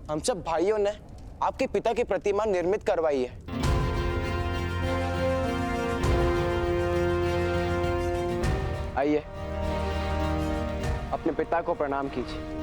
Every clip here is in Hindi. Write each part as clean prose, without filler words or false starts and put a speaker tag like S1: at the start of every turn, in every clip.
S1: हम सब भाइयों ने आपके पिता की प्रतिमा निर्मित करवाई है। आइए, अपने पिता को प्रणाम कीजिए।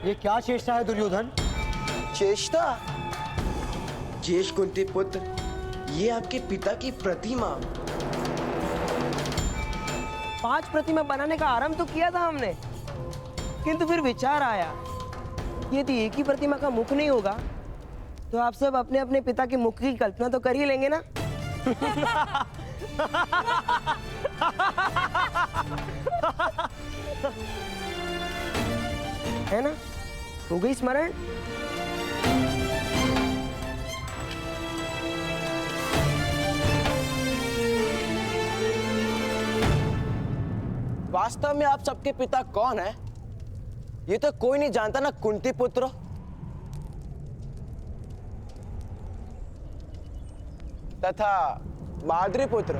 S2: ये क्या चेष्टा है दुर्योधन?
S1: चेष्टा? ज्येष्ठ कुंती पुत्र, ये आपके पिता की प्रतिमा।
S3: 5 प्रतिमा बनाने का आरंभ तो किया था हमने, किंतु फिर विचार आया यदि एक ही प्रतिमा का मुख नहीं होगा तो आप सब अपने अपने पिता के मुख की कल्पना तो कर ही लेंगे ना। है ना? हो गई स्मरण?
S1: वास्तव में आप सबके पिता कौन है? ये तो कोई नहीं जानता ना कुंती पुत्र। तथा माद्री पुत्र।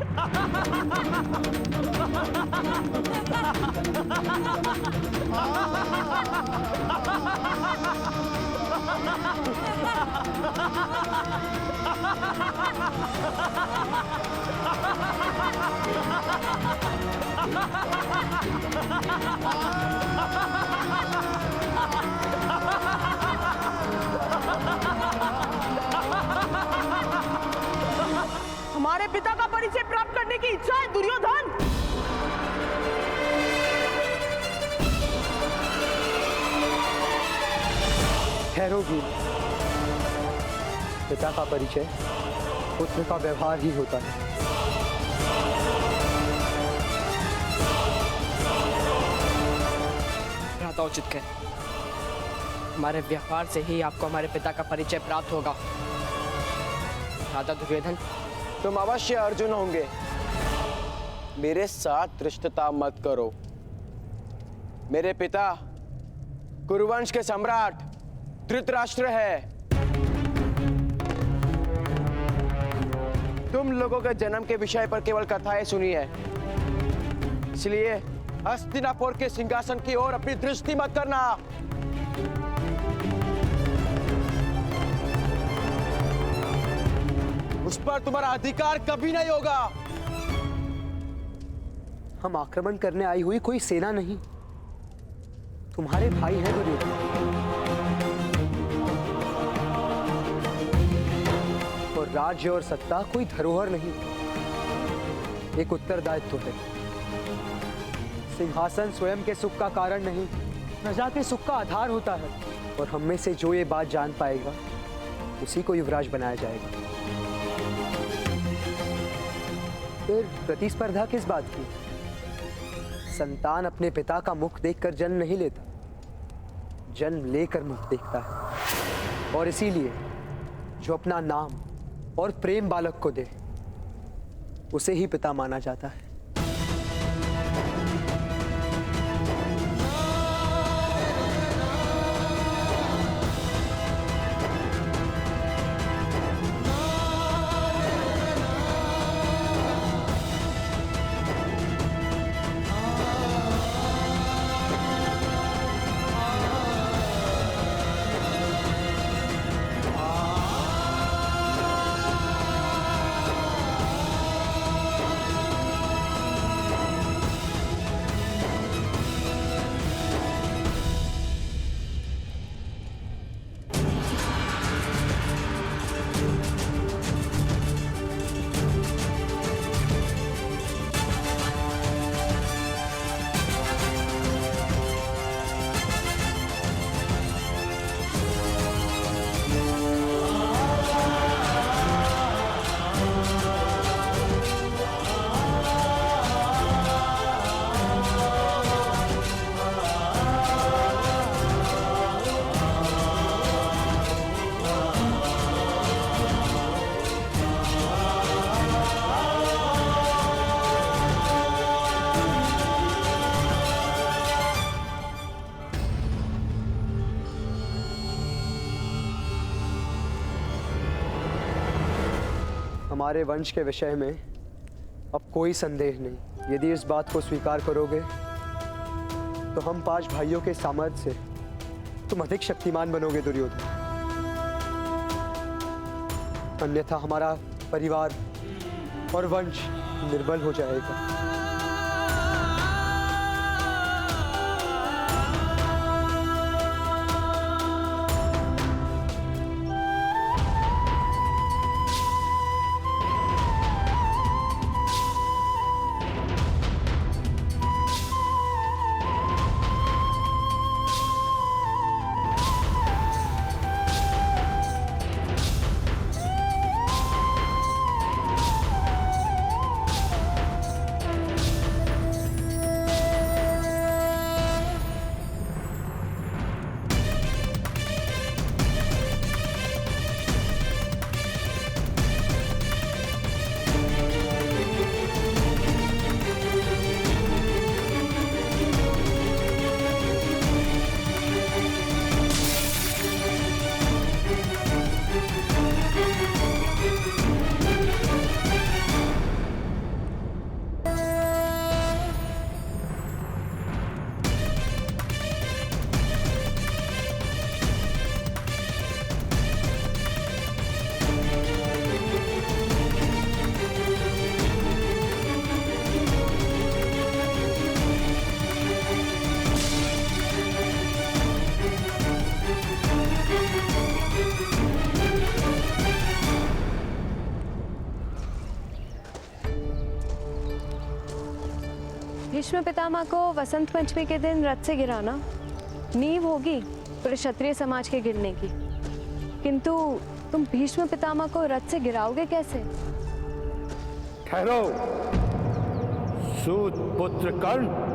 S3: हमारे पिता का परिचय प्राप्त करने की इच्छा है दुर्योधन।
S2: ठहरोगी। पिता का परिचय पुत्र का व्यवहार ही होता है।
S3: भ्राता उचित कह, हमारे व्यवहार से ही आपको हमारे पिता का परिचय प्राप्त होगा। भ्राता दुर्योधन,
S1: तुम अवश्य अर्जुन होंगे। मेरे साथ धृष्टता मत करो। मेरे पिता कुरुवंश के सम्राट धृतराष्ट्र है। तुम लोगों के जन्म के विषय पर केवल कथाएं सुनी है, इसलिए हस्तिनापुर के सिंहासन की ओर अपनी दृष्टि मत करना। उस पर तुम्हारा अधिकार कभी नहीं होगा।
S2: हम आक्रमण करने आई हुई कोई सेना नहीं, तुम्हारे भाई हैं दुर्योधन। और राज्य और सत्ता कोई धरोहर नहीं, एक उत्तरदायित्व है। सिंहासन स्वयं के सुख का कारण नहीं, प्रजा के सुख का आधार होता है। और हम में से जो ये बात जान पाएगा उसी को युवराज बनाया जाएगा। फिर प्रतिस्पर्धा किस बात की? संतान अपने पिता का मुख देखकर जन्म नहीं लेता, जन्म लेकर मुख देखता है। और इसीलिए जो अपना नाम और प्रेम बालक को दे, उसे ही पिता माना जाता है। हमारे वंश के विषय में अब कोई संदेह नहीं। यदि इस बात को स्वीकार करोगे तो हम 5 भाइयों के सामर्थ्य से तुम अधिक शक्तिमान बनोगे दुर्योधन। अन्यथा हमारा परिवार और वंश निर्बल हो जाएगा।
S4: भीष्म पितामह को वसंत पंचमी के दिन रथ से गिराना नींव होगी पूरे क्षत्रिय समाज के गिरने की, किंतु तुम भीष्म पितामह को रथ से गिराओगे कैसे?
S5: ठहरो सूत पुत्र कर्ण।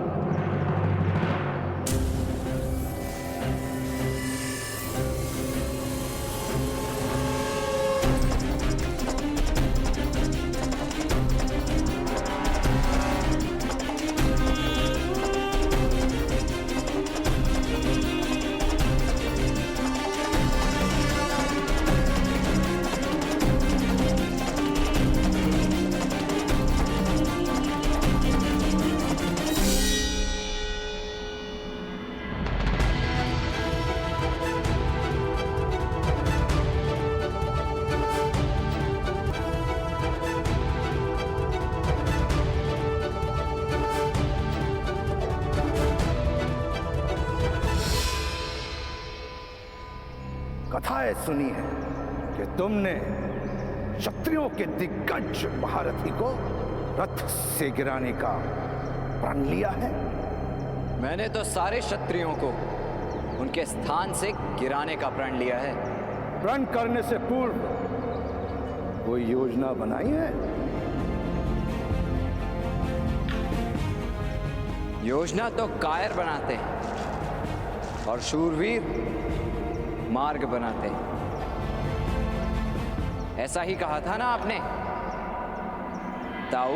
S5: कथाएं सुनी है कि तुमने क्षत्रियों के दिग्गज महारथी को रथ से गिराने का प्रण लिया है।
S6: मैंने तो सारे क्षत्रियों को उनके स्थान से गिराने का प्रण लिया है।
S5: प्रण करने से पूर्व कोई योजना बनाई है?
S6: योजना तो कायर बनाते हैं और शूरवीर मार्ग बनाते हैं। ऐसा ही कहा था ना आपने ताऊ?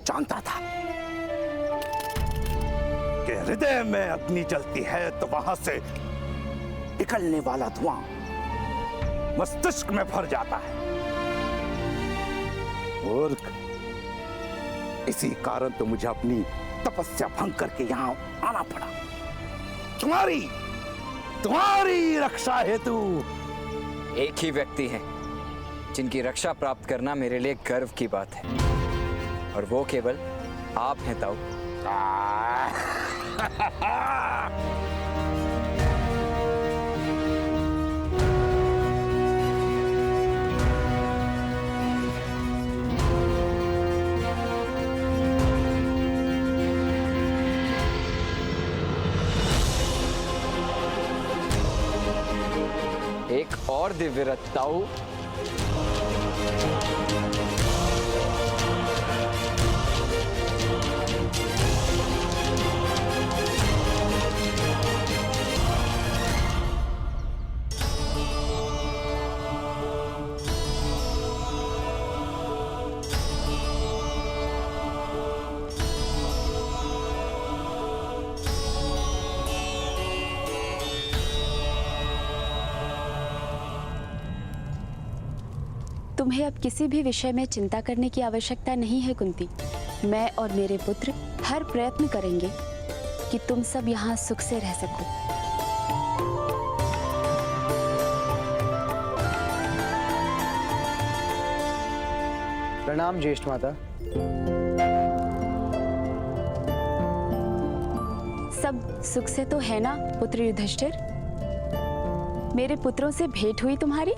S5: जानता था कि हृदय में अग्नि जलती है तो वहां से निकलने वाला धुआं मस्तिष्क में भर जाता है। और इसी कारण तो मुझे अपनी तपस्या भंग करके यहां आना पड़ा, तुम्हारी रक्षा हेतु।
S6: एक ही व्यक्ति है जिनकी रक्षा प्राप्त करना मेरे लिए गर्व की बात है, और वो केवल आप हैं ताऊ। एक और दिव्य रथ ताऊ।
S7: तुम्हें अब किसी भी विषय में चिंता करने की आवश्यकता नहीं है कुंती। मैं और मेरे पुत्र हर प्रयत्न करेंगे कि तुम सब यहाँ सुख से रह सको।
S2: प्रणाम ज्येष्ठ माता।
S7: सब सुख से तो है ना पुत्र युधिष्ठिर? मेरे पुत्रों से भेंट हुई तुम्हारी?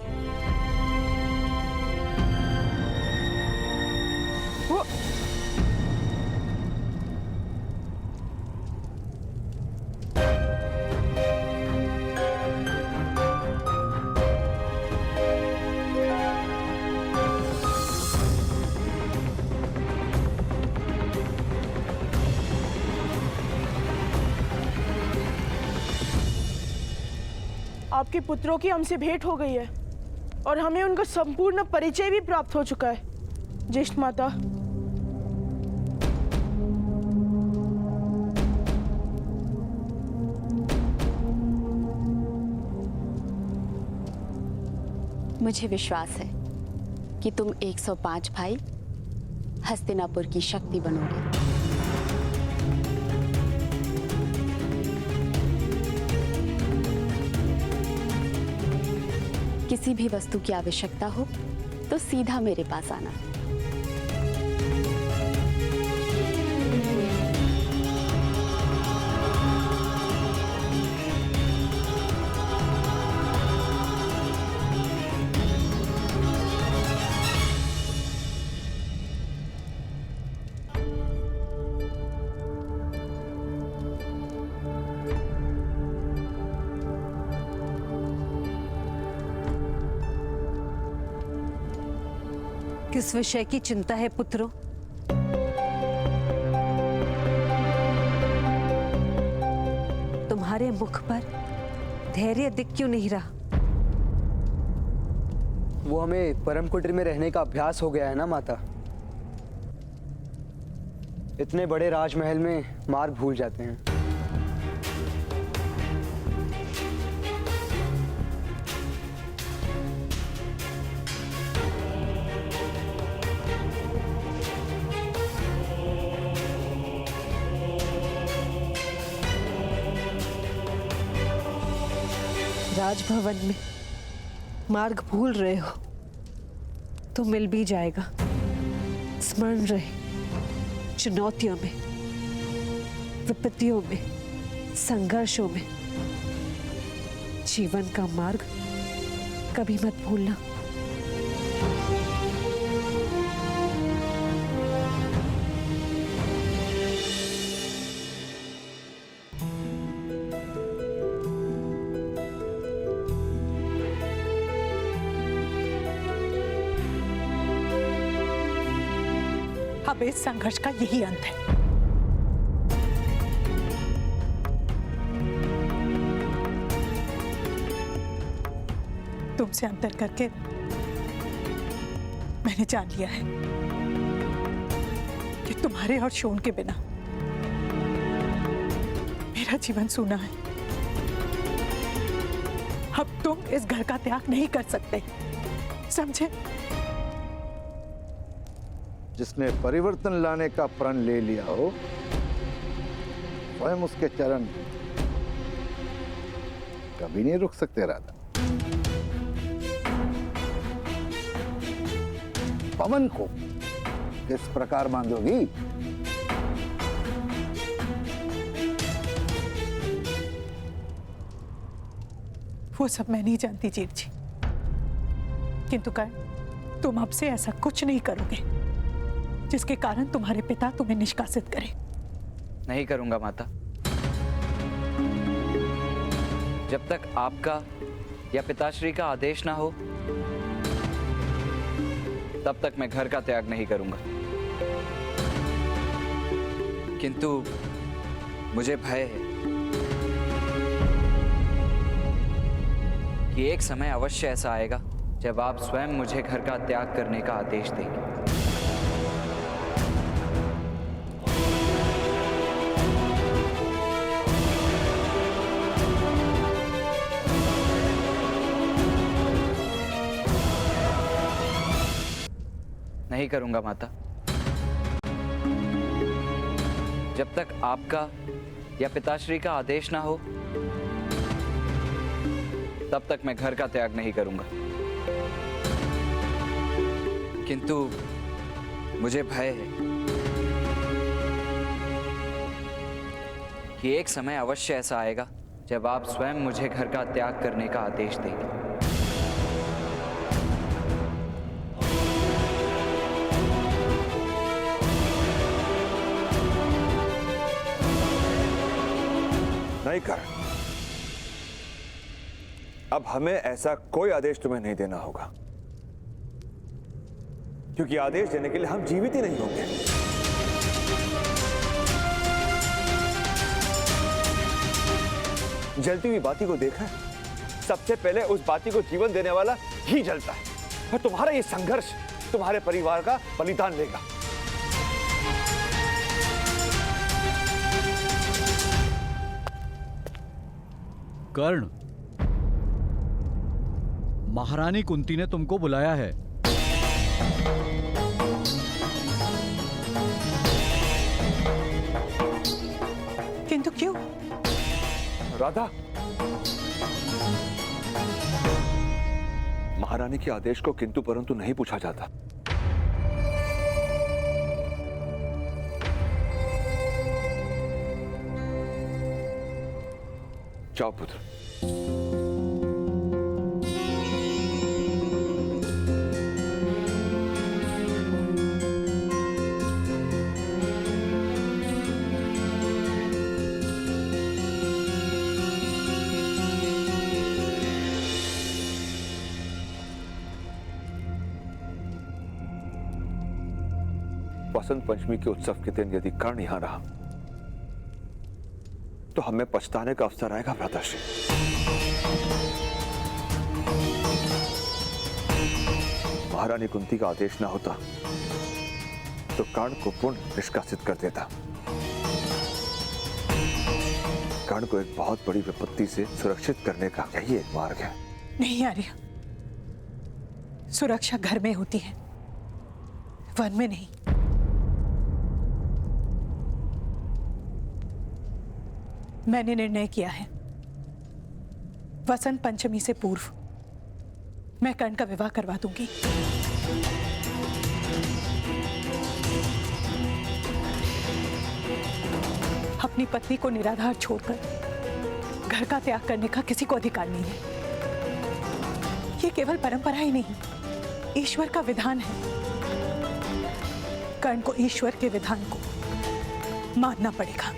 S8: आपके पुत्रों की हमसे भेंट हो गई है और हमें उनका संपूर्ण परिचय भी प्राप्त हो चुका है ज्येष्ठ माता।
S7: मुझे विश्वास है कि तुम 105 भाई हस्तिनापुर की शक्ति बनोगे। किसी भी वस्तु की आवश्यकता हो तो सीधा मेरे पास आना।
S9: किस विषय की चिंता है पुत्रों? तुम्हारे मुख पर धैर्य दिख क्यों नहीं रहा?
S2: वो हमें परम कुटीर में रहने का अभ्यास हो गया है ना माता। इतने बड़े राजमहल में मार्ग भूल जाते हैं।
S9: राजभवन में मार्ग भूल रहे हो तो मिल भी जाएगा। स्मरण रहे, चुनौतियों में, विपत्तियों में, संघर्षों में जीवन का मार्ग कभी मत भूलना।
S10: अब इस संघर्ष का यही अंत है। तुमसे अंतर करके मैंने जान लिया है कि तुम्हारे और शोन के बिना मेरा जीवन सूना है। अब तुम इस घर का त्याग नहीं कर सकते, समझे?
S5: जिसने परिवर्तन लाने का प्रण ले लिया हो, स्वयं उसके चरण कभी नहीं रुक सकते। राधा, पवन को किस प्रकार बांधोगी?
S10: वो सब मैं नहीं जानती जीत जी, किंतु कर्ण, तुम अब से ऐसा कुछ नहीं करोगे जिसके कारण तुम्हारे पिता तुम्हें निष्कासित करें।
S6: नहीं करूंगा माता। जब तक आपका या पिताश्री का आदेश ना हो, तब तक मैं घर का त्याग नहीं करूंगा। किंतु मुझे भय है कि एक समय अवश्य ऐसा आएगा जब आप स्वयं मुझे घर का त्याग करने का आदेश देंगे। नहीं करूंगा माता। जब तक आपका या पिताश्री का आदेश ना हो, तब तक मैं घर का त्याग नहीं करूंगा। किंतु मुझे भय है कि एक समय अवश्य ऐसा आएगा जब आप स्वयं मुझे घर का त्याग करने का आदेश देंगे।
S11: नहीं कर, अब हमें ऐसा कोई आदेश तुम्हें नहीं देना होगा, क्योंकि आदेश देने के लिए हम जीवित ही नहीं होंगे। जलती हुई बाती को देखा है? सबसे पहले उस बाती को जीवन देने वाला ही जलता है, और तुम्हारा ये संघर्ष तुम्हारे परिवार का बलिदान लेगा।
S12: कर्ण, महारानी कुंती ने तुमको बुलाया है।
S10: किंतु क्यों?
S11: राधा, महारानी के आदेश को किंतु परंतु नहीं पूछा जाता। जाओ पुत्र। वसंत पंचमी के उत्सव के दिन यदि कर्ण यहां रहा तो हमें पछताने का अवसर आएगा भ्राताश्री। महारानी कुंती का आदेश ना होता तो कर्ण को पूर्ण निष्कासित कर देता। कर्ण को एक बहुत बड़ी विपत्ति से सुरक्षित करने का यही एक मार्ग है।
S10: नहीं आर्य, सुरक्षा घर में होती है, वन में नहीं। मैंने निर्णय किया है, वसंत पंचमी से पूर्व मैं कर्ण का विवाह करवा दूंगी। अपनी पत्नी को निराधार छोड़कर घर का त्याग करने का किसी को अधिकार नहीं है। ये केवल परंपरा ही नहीं, ईश्वर का विधान है। कर्ण को ईश्वर के विधान को मानना पड़ेगा।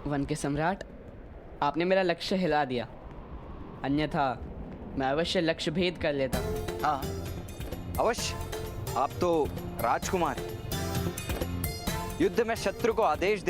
S13: वन के सम्राट, आपने मेरा लक्ष्य हिला दिया, अन्यथा मैं अवश्य लक्ष्य भेद कर लेता।
S6: हाँ अवश्य, आप तो राजकुमार हैं। युद्ध में शत्रु को आदेश